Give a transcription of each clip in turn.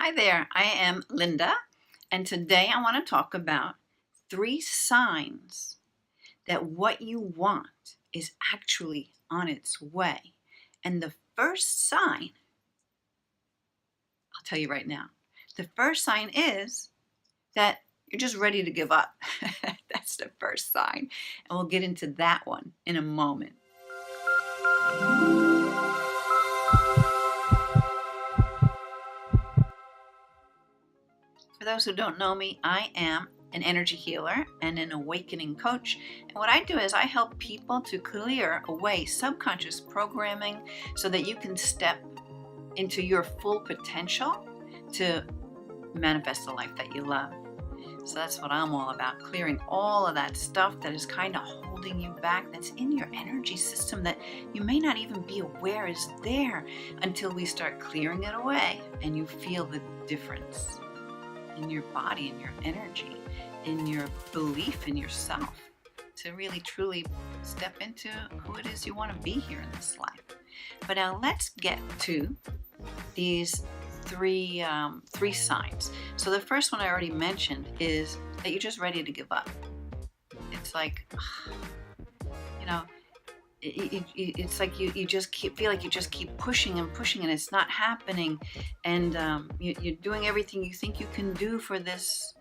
Hi there, I am Linda, and today I want to talk about 3 signs that what you want is actually on its way. And the first sign, I'll tell you right now, the first sign is that you're just ready to give up. That's the first sign. And we'll get into that one in a moment. For those who don't know me, I am an energy healer and an awakening coach. And what I do is I help people to clear away subconscious programming so that you can step into your full potential to manifest the life that you love. So that's what I'm all about, clearing all of that stuff that is kind of holding you back, that's in your energy system that you may not even be aware is there until we start clearing it away and you feel the difference in your body, in your energy, in your belief in yourself, to really truly step into who it is you want to be here in this life. But now let's get to these three signs. So the first one I already mentioned is that you're just ready to give up. It's like, you know, it's like you just feel like you just keep pushing and pushing and it's not happening, and you're doing everything you think you can do for this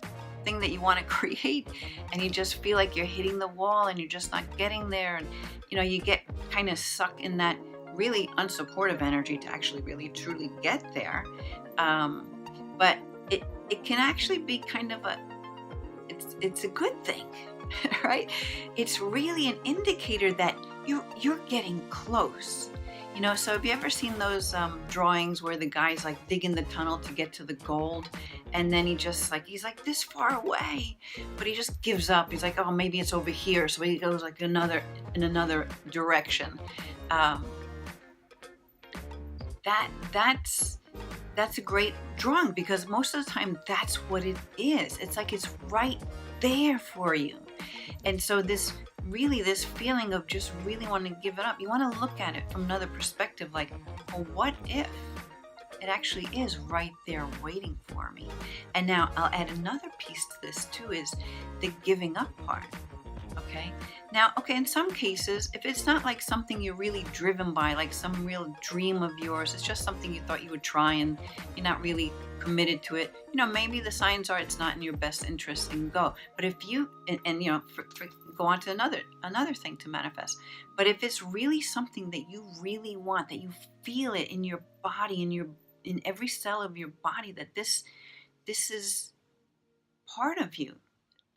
thing that you want to create, and you just feel like you're hitting the wall and you're just not getting there, and you get kind of stuck in that really unsupportive energy to actually really truly get there. But it can actually be kind of it's a good thing. Right? It's really an indicator that you're getting close. So have you ever seen those drawings where the guy's like digging the tunnel to get to the gold, and then he's like this far away, but he just gives up. He's like, oh, maybe it's over here, so he goes like in another direction. That's a great drawing, because most of the time that's what it is. It's like it's right there for you. And so this feeling of just really wanting to give it up, you want to look at it from another perspective, like, well, what if it actually is right there waiting for me? And now I'll add another piece to this too, is the giving up part. Okay. Now, in some cases, if it's not like something you're really driven by, like some real dream of yours, it's just something you thought you would try and you're not really committed to it, maybe the signs are it's not in your best interest and go. But if you, go on to another thing to manifest. But if it's really something that you really want, that you feel it in your body, in every cell of your body, that this is part of you,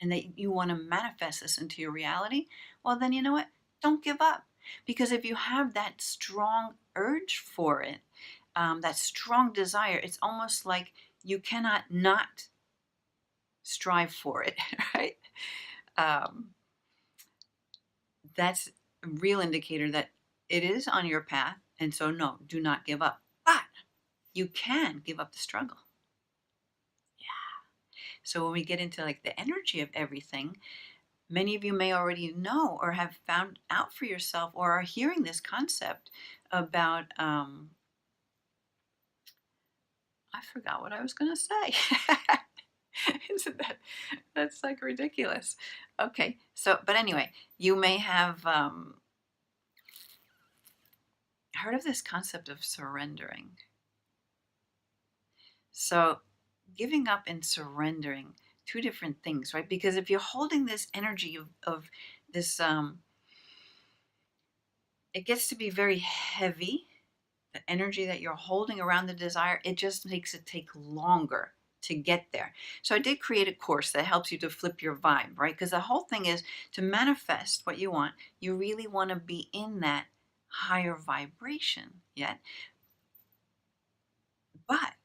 and that you want to manifest this into your reality, well, then you know what? Don't give up. Because if you have that strong urge for it, that strong desire, it's almost like you cannot not strive for it, right? That's a real indicator that it is on your path. And so, no, do not give up. But you can give up the struggle. So when we get into like the energy of everything, many of you may already know or have found out for yourself, or are hearing this concept about, I forgot what I was going to say. Isn't that's like ridiculous. Okay. So, but anyway, you may have heard of this concept of surrendering. So giving up and surrendering, two different things, right? Because if you're holding this energy of this, it gets to be very heavy. The energy that you're holding around the desire, it just makes it take longer to get there. So I did create a course that helps you to flip your vibe, right? Because the whole thing is to manifest what you want. You really want to be in that higher vibration yet. But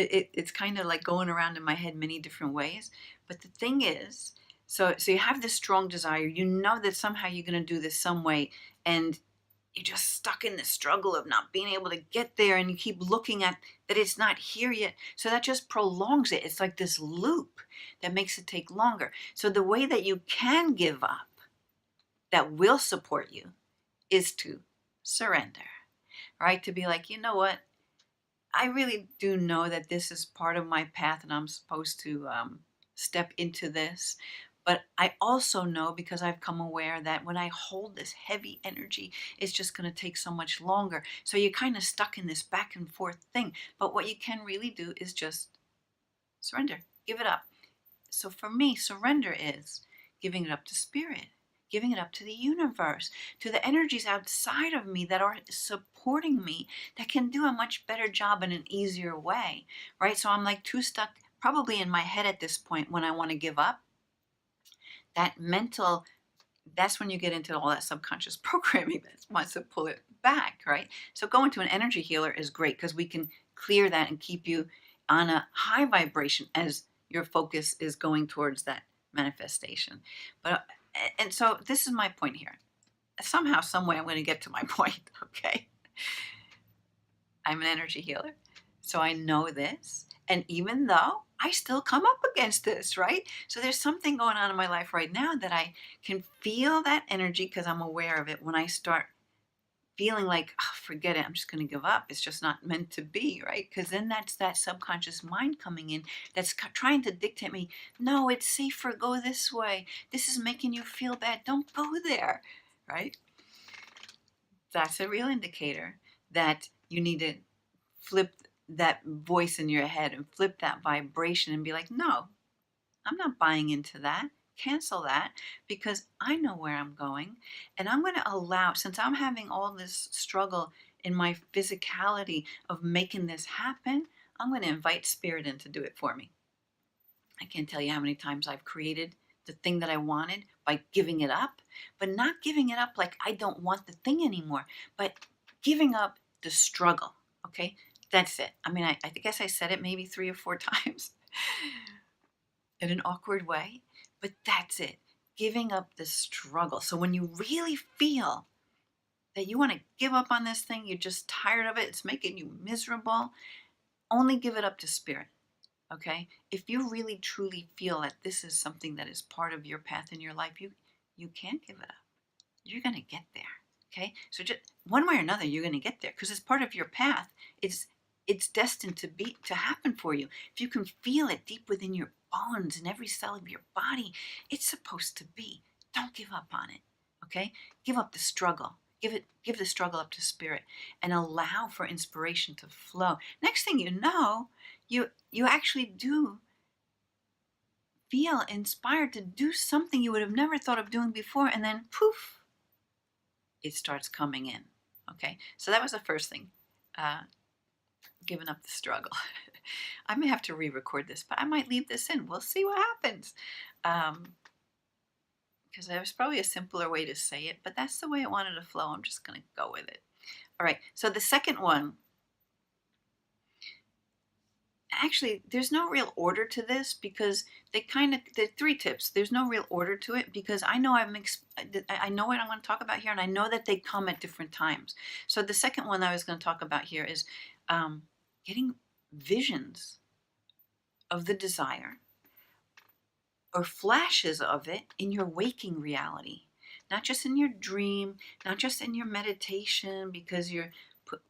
it's kind of like going around in my head many different ways. But the thing is, so you have this strong desire, you know that somehow you're going to do this some way, and you're just stuck in the struggle of not being able to get there, and you keep looking at that it's not here yet. So that just prolongs it. It's like this loop that makes it take longer. So the way that you can give up, that will support you, is to surrender, right? To be like, you know what? I really do know that this is part of my path and I'm supposed to step into this. But I also know because I've come aware that when I hold this heavy energy, it's just going to take so much longer. So you're kind of stuck in this back and forth thing. But what you can really do is just surrender, give it up. So for me, surrender is giving it up to spirit, giving it up to the universe, to the energies outside of me that are supporting me, that can do a much better job in an easier way, right? So I'm like too stuck probably in my head at this point when I want to give up. That mental, that's when you get into all that subconscious programming that wants to pull it back, right? So going to an energy healer is great because we can clear that and keep you on a high vibration as your focus is going towards that manifestation. But and so this is my point here. Somehow, some way, I'm going to get to my point. Okay, I'm an energy healer, so I know this. And even though I still come up against this, right? So there's something going on in my life right now that I can feel that energy because I'm aware of it when I start feeling like, oh, forget it, I'm just going to give up. It's just not meant to be, right? Because then that's that subconscious mind coming in that's trying to dictate me. No, it's safer. Go this way. This is making you feel bad. Don't go there, right? That's a real indicator that you need to flip that voice in your head and flip that vibration and be like, no, I'm not buying into that. Cancel that because I know where I'm going. And I'm going to allow, since I'm having all this struggle in my physicality of making this happen, I'm going to invite spirit in to do it for me. I can't tell you how many times I've created the thing that I wanted by giving it up, but not giving it up like I don't want the thing anymore, but giving up the struggle. Okay. That's it. I mean, I guess I said it maybe 3 or 4 times in an awkward way, but that's it. Giving up the struggle. So when you really feel that you want to give up on this thing, you're just tired of it, it's making you miserable, only give it up to spirit. Okay? If you really truly feel that this is something that is part of your path in your life, you can't give it up. You're going to get there. Okay? So just one way or another, you're going to get there because it's part of your path. It's destined to happen for you. If you can feel it deep within your bones and every cell of your body, it's supposed to be. Don't give up on it. Okay? Give up the struggle. Give the struggle up to spirit and allow for inspiration to flow. Next thing you know, you actually do feel inspired to do something you would have never thought of doing before, and then poof, it starts coming in. Okay, so that was the first thing, giving up the struggle. I may have to re-record this, but I might leave this in. We'll see what happens. Because there's probably a simpler way to say it, but that's the way it wanted to flow. I'm just going to go with it. All right, so the second one, actually, there's no real order to this because the 3 tips. There's no real order to it because I know I know what I'm going to talk about here, and I know that they come at different times. So the second one I was going to talk about here is getting visions of the desire or flashes of it in your waking reality, not just in your dream, not just in your meditation, because you're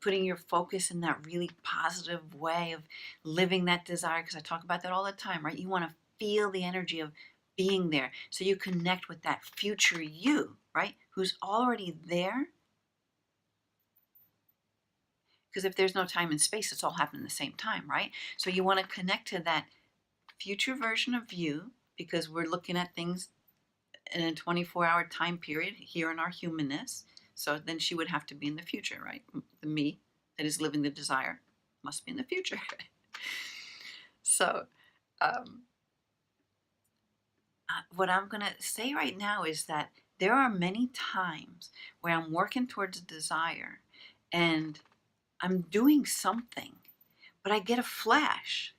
putting your focus in that really positive way of living that desire, because I talk about that all the time, right? You want to feel the energy of being there so you connect with that future you, right? Who's already there. Because if there's no time and space, it's all happening at the same time, right? So you want to connect to that future version of you because we're looking at things in a 24-hour time period here in our humanness. So then she would have to be in the future, right? The me that is living the desire must be in the future. So what I'm going to say right now is that there are many times where I'm working towards a desire and I'm doing something, but I get a flash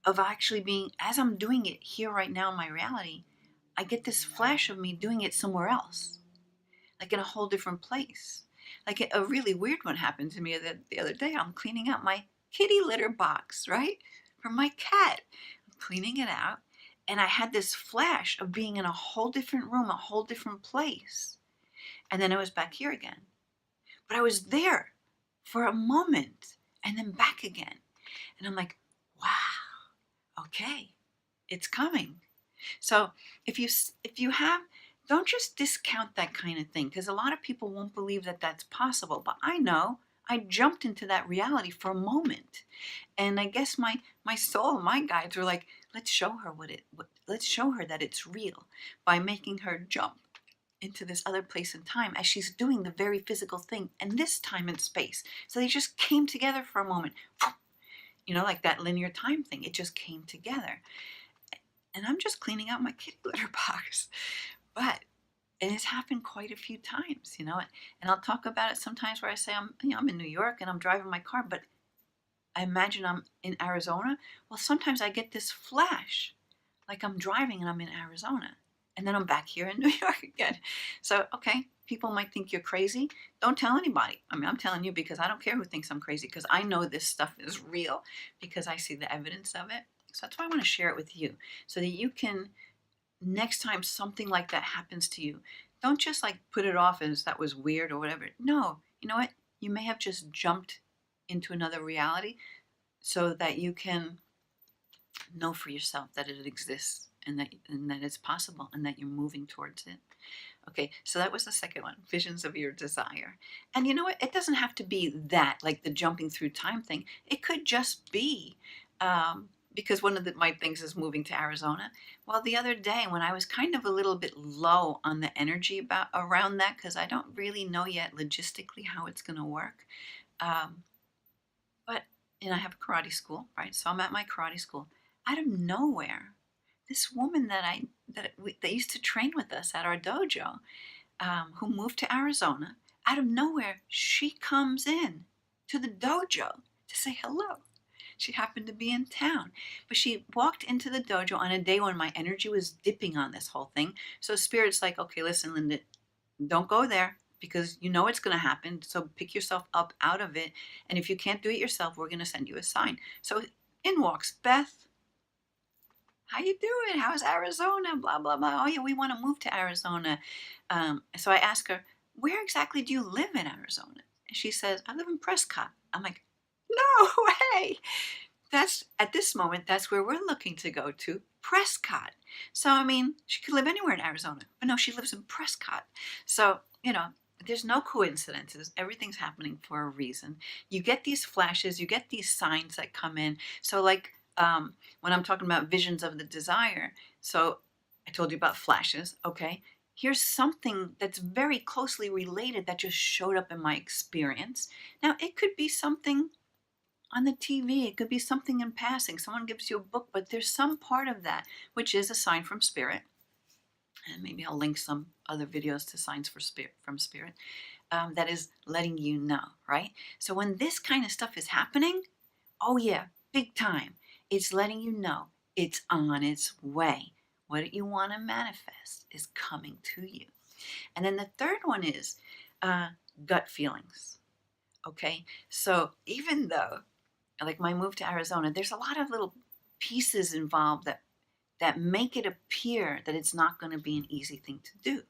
of actually being, as I'm doing it here right now in my reality, I get this flash of me doing it somewhere else, like in a whole different place. Like a really weird one happened to me the other day. I'm cleaning out my kitty litter box, right? For my cat. I'm cleaning it out, and I had this flash of being in a whole different room, a whole different place. And then I was back here again. But I was there for a moment, and then back again. And I'm like, wow, okay, it's coming. So if you have, don't just discount that kind of thing, because a lot of people won't believe that that's possible. But I know I jumped into that reality for a moment, and I guess my soul, my guides were like, let's show her let's show her that it's real by making her jump into this other place and time as she's doing the very physical thing and this time and space. So they just came together for a moment. Like that linear time thing. It just came together. And I'm just cleaning out my kitty litter box. And it's happened quite a few times, and I'll talk about it sometimes where I say I'm in New York and I'm driving my car, but I imagine I'm in Arizona. Well, sometimes I get this flash, like I'm driving and I'm in Arizona, and then I'm back here in New York again. So, okay, people might think you're crazy. Don't tell anybody. I mean, I'm telling you because I don't care who thinks I'm crazy, because I know this stuff is real because I see the evidence of it. So that's why I want to share it with you, so that you can, next time something like that happens to you, don't just like put it off as that was weird or whatever. No, you know what? You may have just jumped into another reality so that you can know for yourself that it exists and that it's possible and that you're moving towards it. Okay, so that was the second one, visions of your desire. And you know what? It doesn't have to be that, like the jumping through time thing. It could just be because one of my things is moving to Arizona. Well, the other day when I was kind of a little bit low on the energy around that, because I don't really know yet logistically how it's going to work. But I have a karate school, right? So I'm at my karate school. Out of nowhere, this woman that used to train with us at our dojo, who moved to Arizona, out of nowhere, she comes in to the dojo to say hello. She happened to be in town, but she walked into the dojo on a day when my energy was dipping on this whole thing. So Spirit's like, okay, listen, Linda, don't go there because you know it's going to happen. So pick yourself up out of it. And if you can't do it yourself, we're going to send you a sign. So in walks Beth. How you doing? How's Arizona? Blah, blah, blah. Oh, yeah, we want to move to Arizona. So I ask her, where exactly do you live in Arizona? And she says, I live in Prescott. I'm like, no way. At this moment, that's where we're looking to go to, Prescott. So, I mean, she could live anywhere in Arizona, but no, she lives in Prescott. So, there's no coincidences. Everything's happening for a reason. You get these flashes, you get these signs that come in. So like when I'm talking about visions of the desire, so I told you about flashes, okay? Here's something that's very closely related that just showed up in my experience. Now, it could be something on the TV. It could be something in passing. Someone gives you a book, but there's some part of that which is a sign from Spirit. And maybe I'll link some other videos to signs from Spirit that is letting you know, right? So when this kind of stuff is happening, oh yeah, big time. It's letting you know it's on its way. What you want to manifest is coming to you. And then the third one is gut feelings. Okay, so even though, like my move to Arizona, there's a lot of little pieces involved that make it appear that it's not going to be an easy thing to do.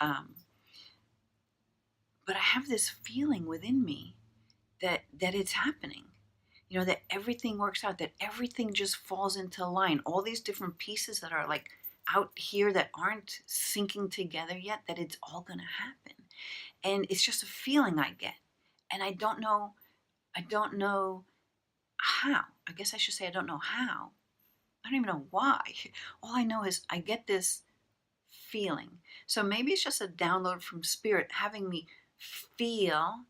But I have this feeling within me that it's happening. That everything works out, that everything just falls into line. All these different pieces that are like out here that aren't syncing together yet, that it's all going to happen. And it's just a feeling I get. And I don't know how. I guess I should say I don't know how. I don't even know why. All I know is I get this feeling. So maybe it's just a download from Spirit having me feel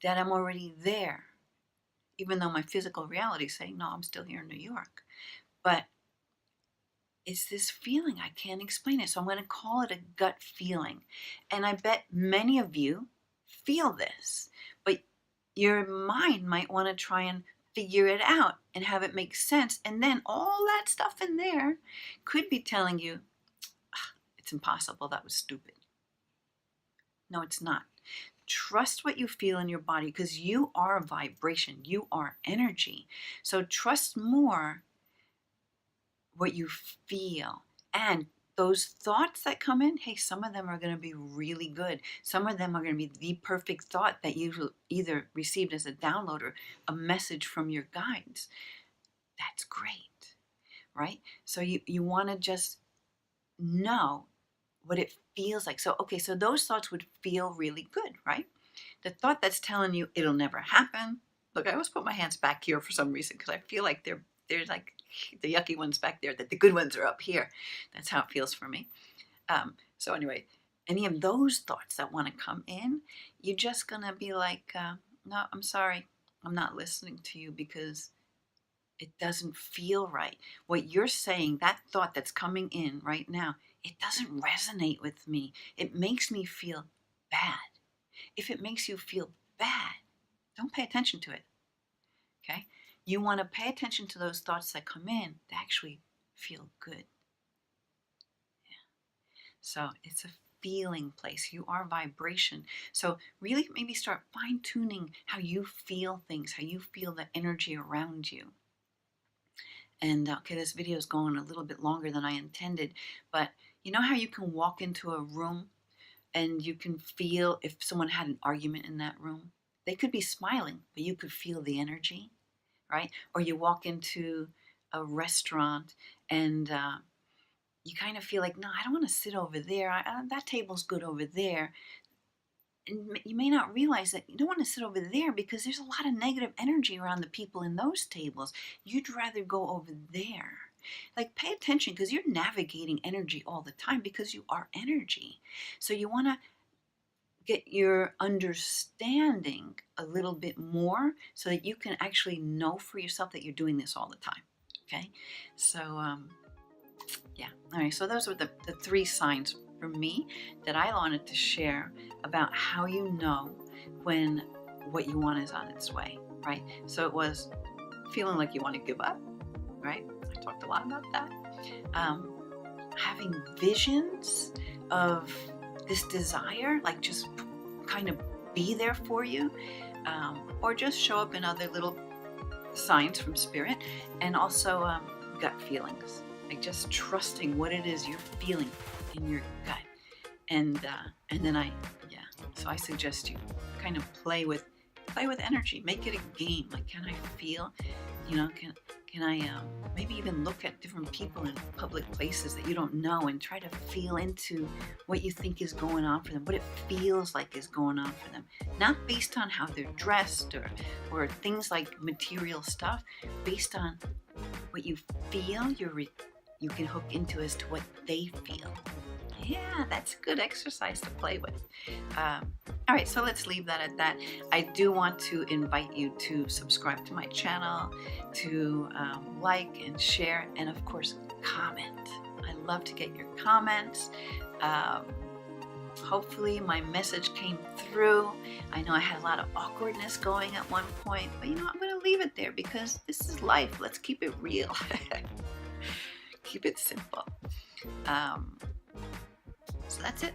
that I'm already there, even though my physical reality is saying, no, I'm still here in New York. But it's this feeling. I can't explain it. So I'm going to call it a gut feeling. And I bet many of you feel this, but your mind might want to try and figure it out and have it make sense. And then all that stuff in there could be telling you, it's impossible. That was stupid. No, it's not. Trust what you feel in your body, because you are vibration. You are energy. So trust more what you feel and those thoughts that come in, hey, some of them are going to be really good. Some of them are going to be the perfect thought that you either received as a download or a message from your guides. That's great, right? So you want to just know what it feels like. So, okay, so those thoughts would feel really good, right? The thought that's telling you it'll never happen. Look, I always put my hands back here for some reason because I feel like they're like the yucky ones back there, that the good ones are up here. That's how it feels for me. So anyway, any of those thoughts that want to come in, you're just gonna be like, no, I'm sorry, I'm not listening to you because it doesn't feel right. What you're saying, that thought that's coming in right now, it doesn't resonate with me. It makes me feel bad. If it makes you feel bad, don't pay attention to it. Okay? You want to pay attention to those thoughts that come in that actually feel good. Yeah. So it's a feeling place. You are vibration. So really maybe start fine-tuning how you feel things, how you feel the energy around you. And okay, this video is going a little bit longer than I intended, but you know how you can walk into a room and you can feel if someone had an argument in that room? They could be smiling, but you could feel the energy, right? Or you walk into a restaurant and you kind of feel like, no, I don't want to sit over there. That table's good over there. And you may not realize that you don't want to sit over there because there's a lot of negative energy around the people in those tables. You'd rather go over there. Like, pay attention because you're navigating energy all the time because you are energy. So you want to get your understanding a little bit more so that you can actually know for yourself that you're doing this all the time. Okay? So, yeah. All right. So those were the 3 signs for me that I wanted to share about how you know when what you want is on its way, right? So it was feeling like you want to give up, right? I talked a lot about that. Having visions of this desire, like just kind of be there for you, or just show up in other little signs from spirit, and also gut feelings, like just trusting what it is you're feeling in your gut, and then so I suggest you kind of play with energy, make it a game. Like, can I feel, can I maybe even look at different people in public places that you don't know and try to feel into what you think is going on for them, what it feels like is going on for them, not based on how they're dressed or things like material stuff, based on what you feel. You can hook into as to what they feel. Yeah, that's a good exercise to play with. All right, so let's leave that at that. I do want to invite you to subscribe to my channel, to like and share, and of course, comment. I love to get your comments. Hopefully my message came through. I know I had a lot of awkwardness going at one point, but I'm going to leave it there because this is life. Let's keep it real. Keep it simple. So that's it.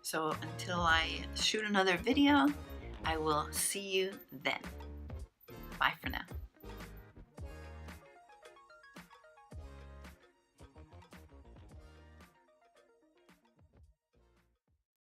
So until I shoot another video, I will see you then. Bye for now.